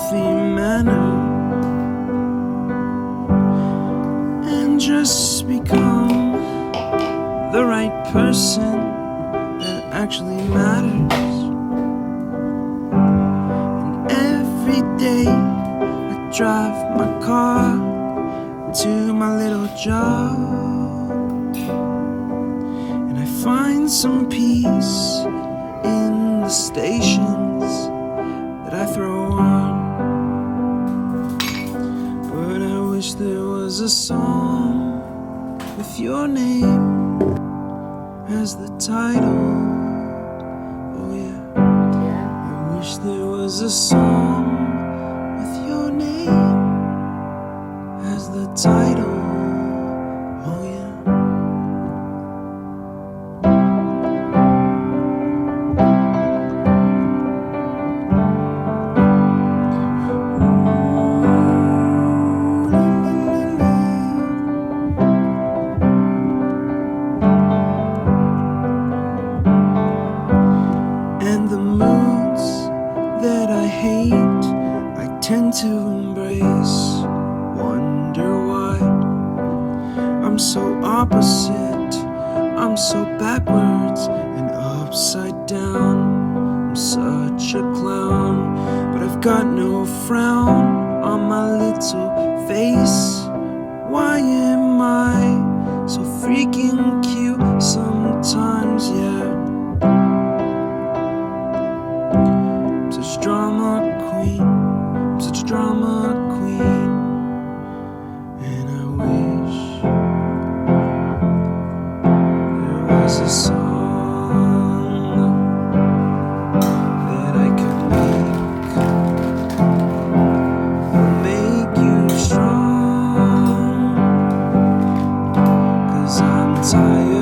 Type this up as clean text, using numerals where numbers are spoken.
healthy manner and just become the right person that actually matters. And every day I drive my car to my little job, and I find some peace in the stations that I throw on. But I wish there was a song with your name as the title. Oh yeah. I wish there was a song with your name as the title. Oh yeah. And the moods that I hate, I tend to embrace. Wonder why I'm so opposite, I'm so backwards and upside down. I'm such a clown, but I've got no frown on my little face. Why am I so freaking cute sometimes, yeah? I'm such a drama queen, I'm such a drama queen. And I wish there was a song that I could make you strong. 'Cause I'm tired